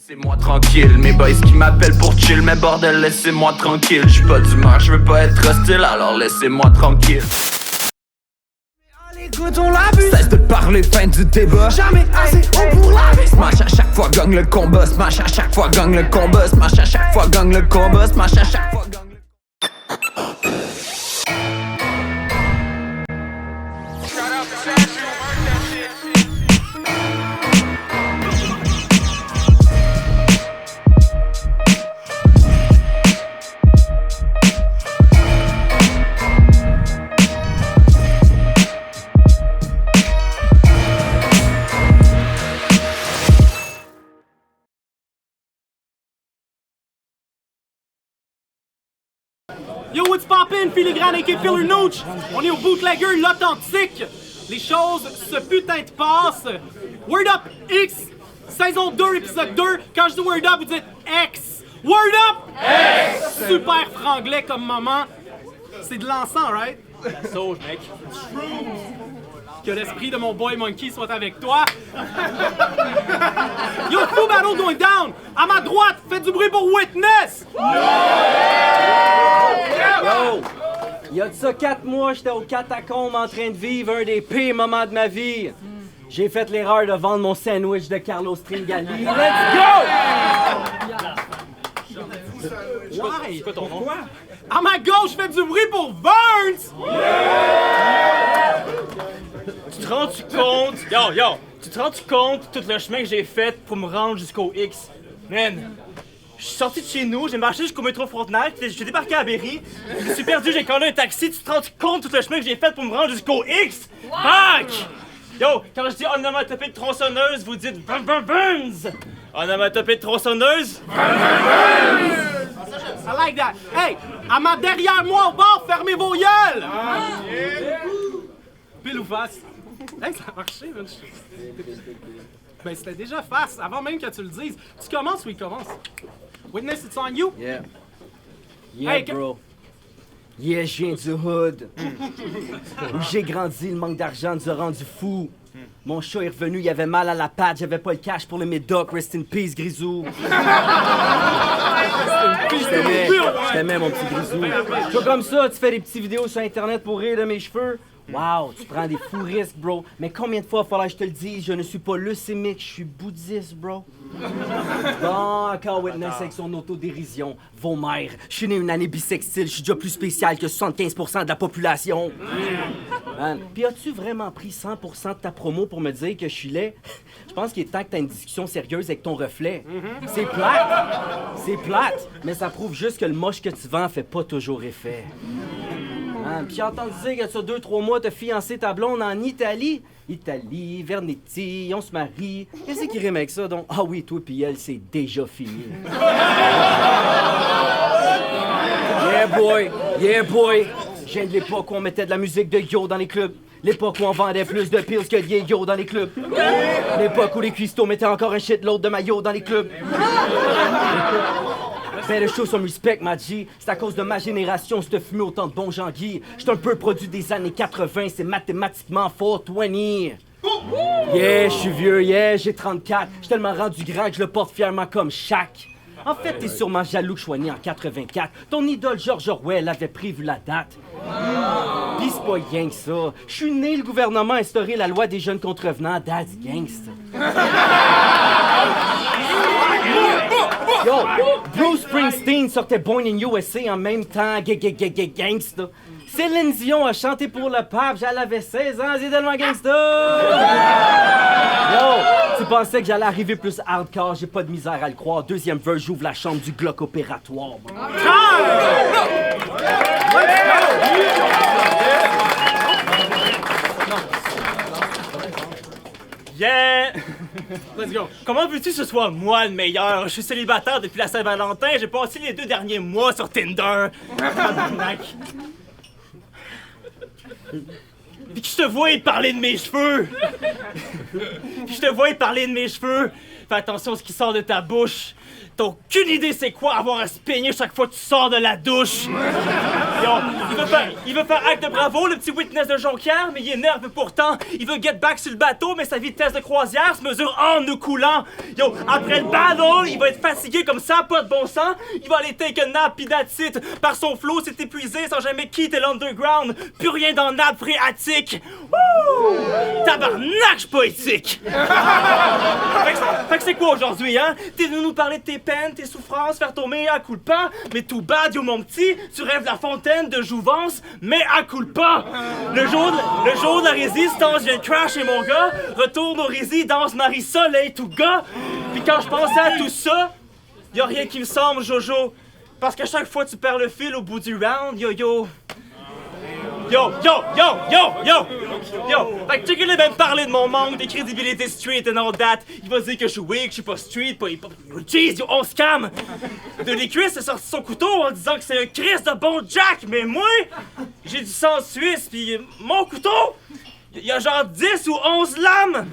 Laissez-moi tranquille, mes boys qui m'appellent pour chill, mais bordel, laissez-moi tranquille. J'suis pas d'humeur, j'veux pas être hostile, alors laissez-moi tranquille. Écoute, on l'abuse. Cesse de parler, fin du débat. Jamais assez haut pour la vie. Smash à chaque fois, gagne le combat. Smash à chaque fois, gagne le combat. Smash à chaque fois, gagne le combat. Smash à chaque fois, gagne le Yo, what's poppin', filigrane et Filler Nooch? On est au Bootlegger, l'authentique. Les choses se putain de passent. Word Up X, saison 2, épisode 2. Quand je dis Word Up, vous dites X. Word Up! X! Super franglais comme moment. C'est de l'encens, right? Sauge, mec. Que l'esprit de mon boy Monkey soit avec toi. Yo, Fou Battle going down! À ma droite, faites du bruit pour Witness! Yo! Il y a de ça 4 mois, j'étais au catacombe en train de vivre un des pires moments de ma vie. J'ai fait l'erreur de vendre mon sandwich de Carlos Tringali. Let's go! Ouais! Pourquoi? À ma gauche, faites du bruit pour Burns! Tu te rends-tu compte? Yo! Tu te rends-tu compte tout le chemin que j'ai fait pour me rendre jusqu'au X? Man! Je suis sorti de chez nous, j'ai marché jusqu'au métro Frontenac, j'ai débarqué à Berry, je me suis perdu, j'ai collé un taxi, tu te rends compte tout le chemin que j'ai fait pour me rendre jusqu'au X? Fuck! Yo, quand je dis onomatopée de tronçonneuse, vous dites Burns! Onomatopée de tronçonneuse? I like that. Hey, à ma derrière moi au bord, fermez vos gueules! Pile ou face? Hey, ça a marché, man. Ben, c'était déjà face, avant même que tu le dises. Tu commences ou il commence? Witness, it's on you? Yeah. Yeah, Hey, bro. Yeah, je viens du hood. Où j'ai grandi, le manque d'argent nous a rendu fous. Mon chat est revenu, il avait mal à la patte, j'avais pas le cash pour le médoc. Rest in peace, Grisou. Je t'aimais, mon petit Grisou. Pas comme ça, tu fais des petites vidéos sur Internet pour rire de mes cheveux. Wow, tu prends des fous risques, bro. Mais combien de fois il faudra que je te le dise? Je ne suis pas leucémique, je suis bouddhiste, bro. Bon, encore Witness avec son autodérision. Vos mères, je suis né une année bissextile, je suis déjà plus spécial que 75% de la population. Man, pis as-tu vraiment pris 100% de ta promo pour me dire que je suis laid? Je pense qu'il est temps que t'aies une discussion sérieuse avec ton reflet. C'est plate, mais ça prouve juste que le moche que tu vends fait pas toujours effet. Puis j'ai entendu dire que ça 2-3 mois, t'as fiancé ta blonde en Italie. Italie, Vernetti, on se marie. Qu'est-ce qui rime avec ça, donc? Ah oui, toi pis elle, c'est déjà fini. Yeah boy. Je viens de l'époque où on mettait de la musique de yo dans les clubs. L'époque où on vendait plus de pills que de yo dans les clubs. L'époque où les cuistots mettaient encore un shitload de maillot dans les clubs. Ben le show some respect, ma G. C'est à cause de ma génération, si t'as fumé autant de bons Jean-Guy. J'suis un peu produit des années 80, c'est mathématiquement 420. Yeah, j'suis vieux, yeah, j'ai 34. J'suis tellement rendu grand que je le porte fièrement comme Shaq. En fait, t'es sûrement jaloux que je sois né en 84. Ton idole George Orwell avait prévu la date. Pis c'est pas rien que ça. J'suis né, le gouvernement a instauré la loi des jeunes contrevenants, that's gangsta. Yo, Bruce Springsteen sortait Born in USA en même temps, gangsta. Céline Dion a chanté pour le pape, j'elle avait 16 ans, c'est tellement gangsta. Yo, tu pensais que j'allais arriver plus hardcore, j'ai pas de misère à le croire. Deuxième verse, j'ouvre la chambre du Glock opératoire. Yeah! Let's go. Comment veux-tu que ce soit moi le meilleur? Je suis célibataire depuis la Saint-Valentin, j'ai passé les 2 derniers mois sur Tinder. Tabarnak. Puis que je te vois parler de mes cheveux! Fais attention à ce qui sort de ta bouche. T'as aucune idée c'est quoi avoir à se peigner chaque fois que tu sors de la douche. Yo, il veut faire acte de bravo, le petit witness de Jonquière, mais il est nerveux pourtant. Il veut get back sur le bateau, mais sa vitesse de croisière se mesure en nous coulant. Yo, après le battle, il va être fatigué comme ça, pas de bon sens. Il va aller take a nap pis that's it. Par son flow, s'est épuisé sans jamais quitter l'underground. Plus rien dans nappe phréatique. Wouh! Tabarnak, j'suis poétique! Fait que c'est quoi aujourd'hui, hein? T'es venu nous parler de tes peines, tes souffrances, faire tomber à culpa, mais tout bad, yo mon petit, tu rêves de la fontaine de jouvence, mais à culpa! Le jour de la résistance vient de crasher, mon gars, retourne aux résidences Marie-Soleil, tout gars, pis quand je pensais à tout ça, y'a rien qui me semble, Jojo, parce qu'à chaque fois tu perds le fil au bout du round, yo. Fait que checker le même parler de mon manque de crédibilité street and all that. Il va dire que je suis weak, je suis pas street, pas hip-hop. Jeez, yo, on se calme. De l'écuisse a sorti son couteau en disant que c'est un Christ de bon Jack, mais moi, j'ai du sang suisse, pis mon couteau, il y a genre 10 ou 11 lames.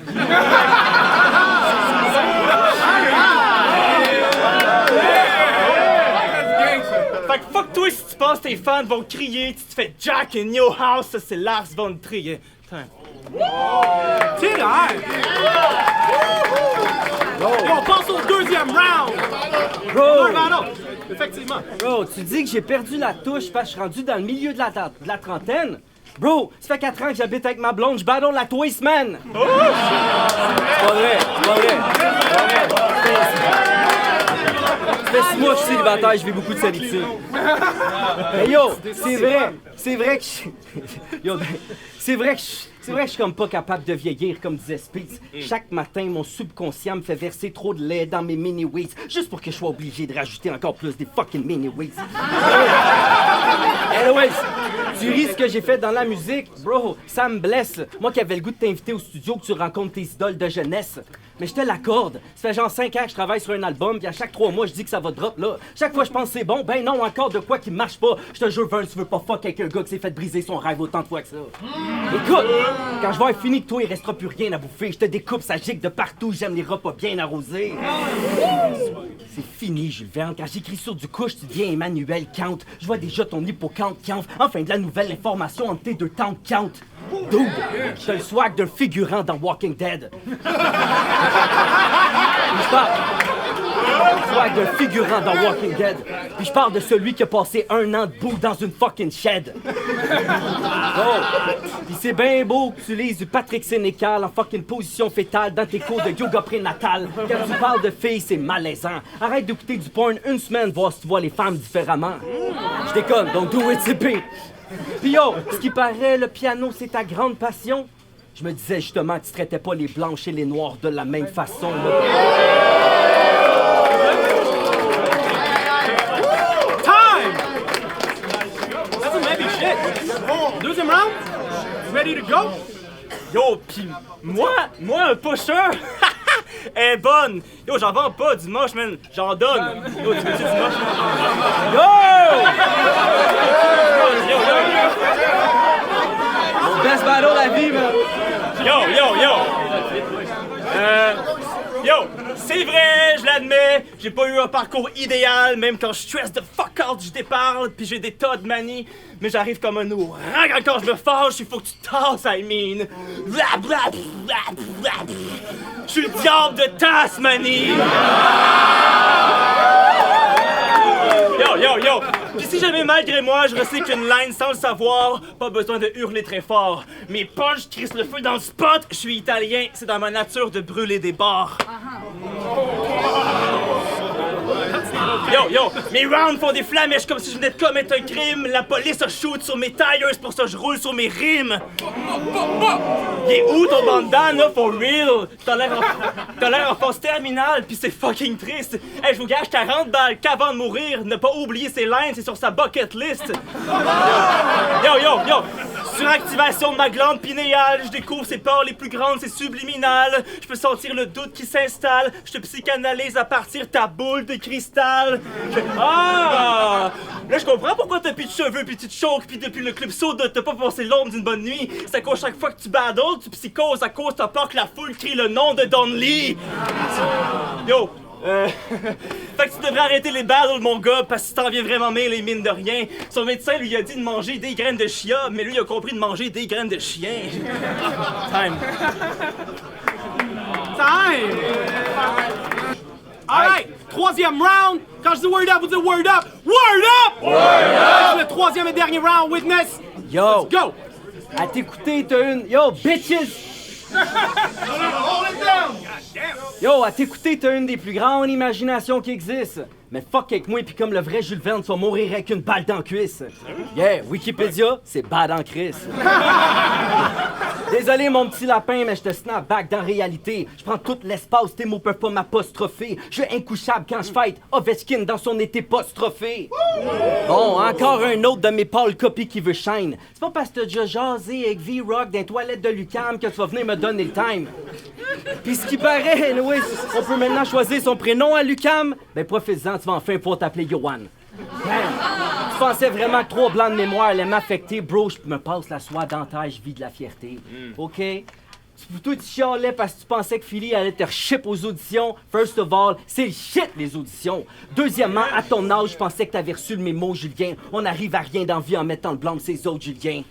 Fait que fuck toi si tu penses que tes fans vont crier, tu te fais Jack in your house, ça c'est Lars von Trier. C'est là! On passe au deuxième round! Bro! Effectivement. Bro, tu dis que j'ai perdu la touche parce que je suis rendu dans le milieu de la trentaine? Bro, ça fait 4 ans que j'habite avec ma blonde, je battle la twist, man! C'est pas vrai, c'est pas vrai. Ça fait 6 mois que je suis célibataire, je vis beaucoup de solitude. Mais yo, c'est vrai que je suis comme pas capable de vieillir, comme disait Spitz. Chaque matin, mon subconscient me fait verser trop de lait dans mes mini-wheats, juste pour que je sois obligé de rajouter encore plus des fucking mini-wheats. Anyways, tu ris ce que j'ai fait dans la musique, bro, ça me blesse. Moi qui avais le goût de t'inviter au studio que tu rencontres tes idoles de jeunesse. Mais je te l'accorde, ça fait genre 5 ans que je travaille sur un album, puis à chaque 3 mois, je dis que ça va drop, là. Chaque fois, je pense que c'est bon, ben non, encore de quoi qui marche pas. Je te jure, Vern, tu veux pas fuck avec un gars qui s'est fait briser son rêve autant de fois que ça. Écoute, quand je vais être fini de toi, il restera plus rien à bouffer. Je te découpe, ça gicle de partout, j'aime les repas bien arrosés. C'est fini, Jules Verne. Quand j'écris sur du couche, tu deviens Emmanuel Kant. Je vois déjà ton hippocampe count. Enfin, de la nouvelle information entre tes deux temps count. Dude, j'ai le swag d'un figurant dans Walking Dead. Je parle d'un figurant dans Walking Dead. Puis je parle de celui qui a passé 1 an debout dans une fucking shed. Oh. Puis c'est bien beau que tu lises du Patrick Sénécal en fucking position fétale dans tes cours de yoga prénatal. Quand tu parles de filles, c'est malaisant. Arrête d'écouter du porn 1 semaine, voir si tu vois les femmes différemment. Je déconne, donc do it, c'est pire. Puis yo, ce qui paraît, le piano, c'est ta grande passion. Je me disais justement que tu traitais pas les blanches et les noirs de la même façon. Time! That's some heavy shit. Deuxième round? Ready to go? Yo, pis moi un pusher? Elle est bonne! Yo, j'en vends pas du moche, man! J'en donne! Yo, tu veux-tu du moche? Yo! Mon best battle à vie, man! Yo, c'est vrai, je l'admets, j'ai pas eu un parcours idéal, même quand je stress de fuck out, je déparle, puis j'ai des tas de manies, mais j'arrive comme un ouragan quand je me fâche, il faut que tu tasses, I mean. Je suis le diable de Tasmanie! Yo! Pis si jamais malgré moi, je recycle une line sans le savoir, pas besoin de hurler très fort. Mes punches crissent le feu dans le spot, je suis italien, c'est dans ma nature de brûler des bars. Yo, mes rounds font des flamèches comme si je venais de commettre un crime. La police a shoot sur mes tires, pour ça je roule sur mes rimes. Il est où ton bandana, for real? T'as l'air en phase terminale, pis c'est fucking triste. Hey, je vous gâche 40 balles qu'avant de mourir, ne pas oublier ses lines, c'est sur sa bucket list. Yo, suractivation de ma glande pinéale, je découvre ses peurs les plus grandes, c'est subliminal. Je peux sentir le doute qui s'installe, je te psychanalyse à partir ta boule de cristal. Ah! Là, je comprends pourquoi t'as plus de cheveux pis tu te choques pis depuis le club soda t'as pas passé l'ombre d'une bonne nuit. C'est à cause chaque fois que tu battles, tu psychoses à cause t'as peur que la foule crie le nom de Don Lee. Yo, Fait que tu devrais arrêter les battles, mon gars, parce que tu t'en viens vraiment mêler les mines de rien. Son médecin lui a dit de manger des graines de chia, mais lui il a compris de manger des graines de chien. Time. Time! Alright, troisième round. Quand je dis word up, vous dites word up. Word up! Word up! C'est le troisième et dernier round, witness. Yo! Go! À t'écouter, t'as une... Yo, bitches! Yo, à t'écouter, t'as une des plus grandes imaginations qui existent. Mais fuck avec moi, pis comme le vrai Jules Verne, tu vas mourir avec une balle dans la cuisse. Yeah, Wikipédia, c'est bad en crise. Désolé, mon petit lapin, mais je te snap back dans la réalité. Je prends tout l'espace, tes mots peuvent pas m'apostropher. Je suis incouchable quand je fight Ovechkin dans son été post-trophée. Bon, encore un autre de mes pâles copies qui veut shine. C'est pas parce que t'as déjà jasé avec V-Rock dans les toilettes de Lucam que tu vas venir me donner le time. Pis ce qui paraît, anyway, on peut maintenant choisir son prénom à Lucam. Ben profites-en, tu vas enfin pouvoir t'appeler Johan. Tu pensais vraiment que 3 blancs de mémoire allaient m'affecter, bro, je me passe la soie dentaire, je vis de la fierté. OK? Toi, tu chialais parce que tu pensais que Philly allait te ship aux auditions. First of all, c'est le shit, les auditions. Deuxièmement, à ton âge, je pensais que t'avais reçu le mémo, Julien. On arrive à rien d'envie en mettant le blanc de ses autres, Julien.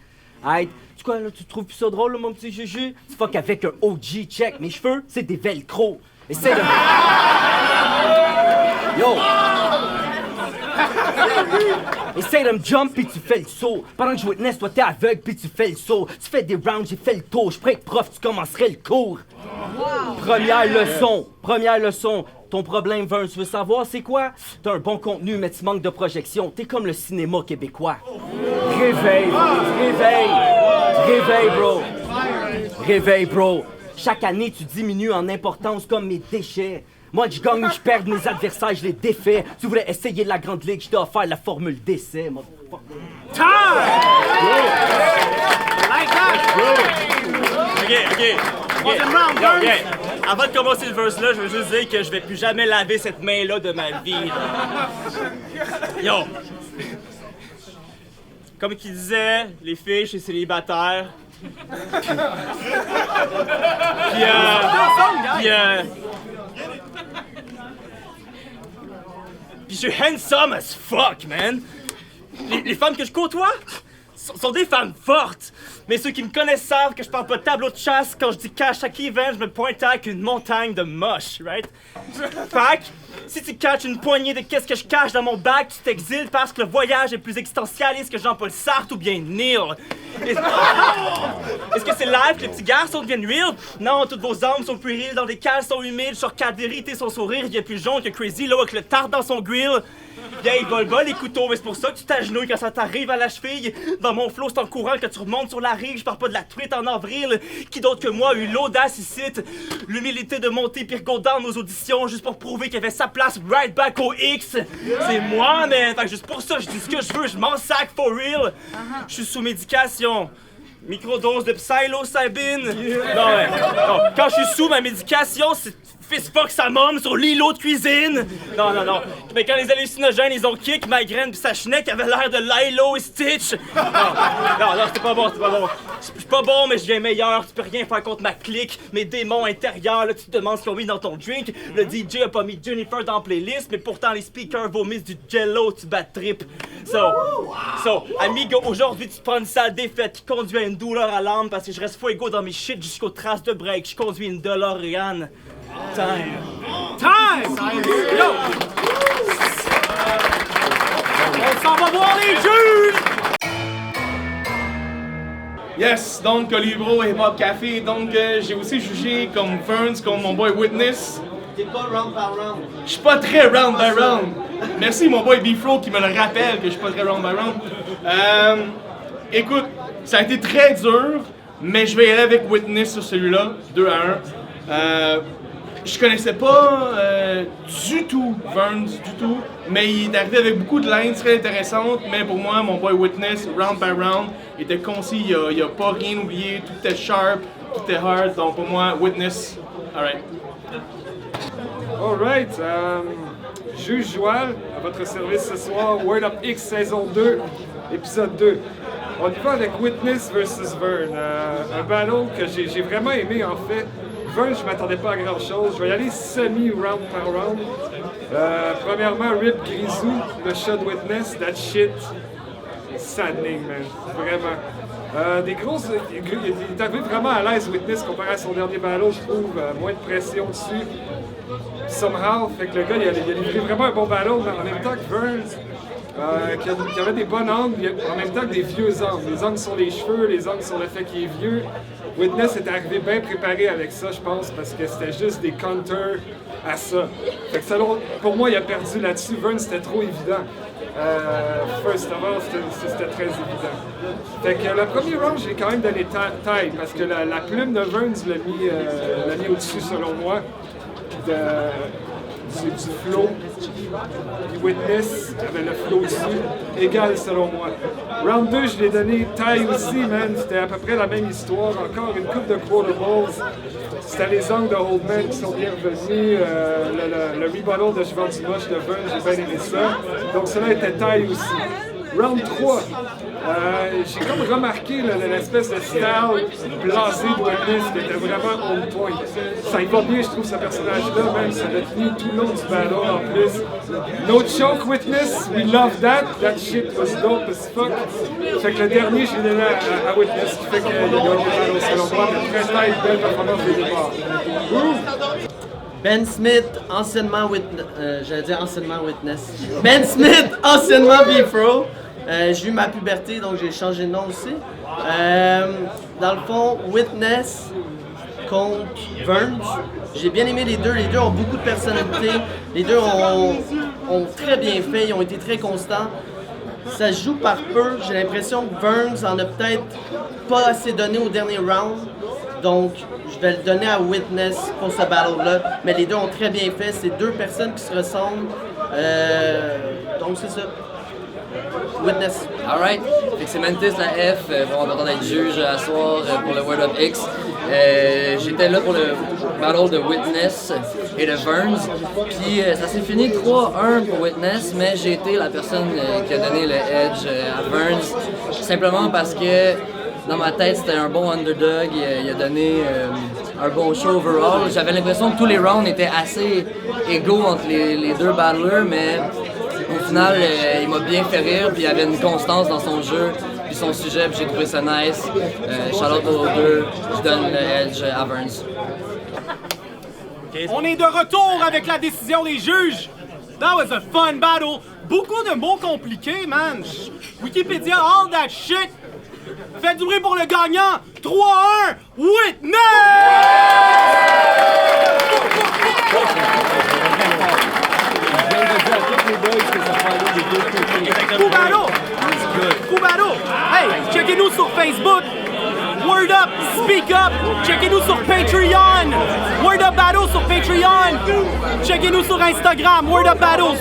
Hey, tu quoi, là, tu trouves plus ça drôle, là, mon petit Juju? Tu fuck avec un OG, check. Mes cheveux, c'est des velcro. Essaye de... Yo! Essaye de me jump pis tu fais le saut. Pendant que je witness, toi t'es aveugle pis tu fais le saut. Tu fais des rounds, j'ai fait le tour. Je pourrais être prof, tu commencerais le cours. Première leçon. Ton problème, Vern, tu veux savoir c'est quoi? T'as un bon contenu, mais tu manques de projection. T'es comme le cinéma québécois. Réveille, bro. Réveille, bro. Chaque année, tu diminues en importance comme mes déchets. Moi, je gagne ou je perds, mes adversaires, je les défais. Tu voulais essayer la grande ligue, je t'ai offert la formule d'essai, motherfucker. Time! Like that! OK. Troisième round, Vern. OK. Avant de commencer le verse-là, je veux juste dire que je vais plus jamais laver cette main-là de ma vie. Yo! Comme qu'il disait, les filles chez célibataires. Puis je suis handsome as fuck, man! Les femmes que je côtoie sont des femmes fortes! Mais ceux qui me connaissent savent que je parle pas de tableau de chasse quand je dis cash à qui event, je me pointe avec une montagne de moche, right? Fait que, si tu catches une poignée de qu'est-ce que je cache dans mon bac, tu t'exiles parce que le voyage est plus existentialiste que Jean-Paul Sartre ou bien Neil. Est-ce que c'est live que les petits garçons deviennent real? Non, toutes vos âmes sont puériles, dans des cales sont humides, sur 4 vérités, son sourire il est plus jaune que Crazy Low avec le tarte dans son grill. Vieille Volva, les couteaux, mais c'est pour ça que tu t'agenouilles quand ça t'arrive à la cheville. Dans mon flow, c'est en courant que tu remontes sur la rive. Je parle pas de la truite en avril. Qui d'autre que moi a eu l'audace ici, l'humilité de monter pire dans nos auditions juste pour prouver qu'il y avait sa place right back au X. C'est moi, man. Fait que juste pour ça, je dis ce que je veux, je m'en sac for real. Je suis sous médication. Microdose de psilocybine. Non, ouais. Non. Quand je suis sous ma médication, c'est fist fuck sa mom sur l'îlot de cuisine. Non. Mais quand les hallucinogènes, ils ont kick, ma graine pis sa schneck avait l'air de Lilo et Stitch. Non, c'est pas bon. Je suis pas bon, mais je viens meilleur. Tu peux rien faire contre ma clique. Mes démons intérieurs, là, tu te demandes ce qu'ils ont mis dans ton drink. Le DJ a pas mis Jennifer dans la playlist, mais pourtant les speakers vomissent du jello, tu bats trip. So, amigo, aujourd'hui tu prends une sale défaite qui conduit à une douleur à l'âme parce que je reste fuego dans mes shit jusqu'aux traces de break. Je conduis une DeLorean. Time! Yo! On s'en va voir les juges! Yes, donc Olivro et Hip-Hop Café, donc j'ai aussi jugé comme Ferns, comme mon boy Witness. T'es pas round par round. Je suis pas très round by round. Merci mon boy Bifro qui me le rappelle que je suis pas très round by round. Écoute, ça a été très dur, mais je vais y aller avec Witness sur celui-là, 2-1. Je connaissais pas du tout Verns, du tout, mais il est arrivé avec beaucoup de lines très intéressantes, mais pour moi, mon boy Witness, round by round, il était concis, il a pas rien oublié, tout était sharp, tout était hard, donc pour moi, Witness, alright. Alright, Juge Joël, à votre service ce soir, Word Up X saison 2, épisode 2. On y va avec Witness versus Vern, un battle que j'ai vraiment aimé en fait. Vern, je m'attendais pas à grand chose. Je vais y aller semi-round par round. Premièrement, Rip Grisou, le shot Witness, that shit. Saddening, man. Vraiment. Il est arrivé vraiment à l'aise, Witness, comparé à son dernier battle, je trouve. Moins de pression dessus. Somehow, fait que le gars, il a livré vraiment un bon battle, mais en même temps que Burns, qui avait des bons angles, en même temps que des vieux angles. Les angles sur les cheveux, les angles sur le fait qu'il est vieux. Witness est arrivé bien préparé avec ça, je pense, parce que c'était juste des counters à ça. Fait que pour moi, il a perdu là-dessus. Burns, c'était trop évident. First of all, c'était très évident. Fait que le premier round, j'ai quand même donné taille, parce que la plume de Burns l'a mis au-dessus, selon moi, du flow. Puis Witness avait le flow dessus, égal selon moi. Round 2, je l'ai donné taille aussi, man. C'était à peu près la même histoire. Encore une coupe de quotables. C'était les angles de Holdman qui sont bien revenus. Le rebuttal de Cheval du Moche de Vern, j'ai bien aimé ça. Donc cela était taille aussi. Round 3, j'ai comme remarqué l'espèce de style blasé de Witness qui était vraiment on point. Ça y va bien, je trouve, ce personnage-là, même. Ça l'a tenu tout le long du battle en plus. No choke Witness, we love that. That shit was dope as fuck. Fait que le dernier, j'ai donné à Witness, qui fait qu'il a gagné le battle selon moi. Mais très taille, belle performance des départs. Ben Smith, anciennement Witness. Ben Smith, anciennement B-Fro. J'ai eu ma puberté, donc j'ai changé de nom aussi. Dans le fond, Witness contre Burns. J'ai bien aimé les deux. Les deux ont beaucoup de personnalité. Les deux ont très bien fait. Ils ont été très constants. Ça se joue par peu. J'ai l'impression que Burns en a peut-être pas assez donné au dernier round. Donc, je vais le donner à Witness pour ce battle-là. Mais les deux ont très bien fait. C'est deux personnes qui se ressemblent. Donc, c'est ça. Witness. Alright. Fait que c'est Mantis, la F. On va attendre d'être juge à soir pour le Word of X. J'étais là pour le battle de Witness et de Burns. Puis ça s'est fini 3-1 pour Witness, mais j'ai été la personne qui a donné le edge à Burns. Simplement parce que dans ma tête, c'était un bon underdog. Il a donné un bon show overall. J'avais l'impression que tous les rounds étaient assez égaux entre les deux battlers, mais au final, il m'a bien fait rire, puis il avait une constance dans son jeu, puis son sujet, puis j'ai trouvé ça nice. Shout-out aux deux, je donne le edge à Burns. On est de retour avec la décision des juges. That was a fun battle. Beaucoup de mots compliqués, man. Wikipédia, all that shit. Faites du bruit pour le gagnant. 3-1, Witness! Kubado! Hey, checkez-nous sur Facebook! Word Up, Speak Up! Checkez-nous sur Patreon! Word Up Battle sur Patreon! Checkez-nous sur Instagram! Word Up Battles!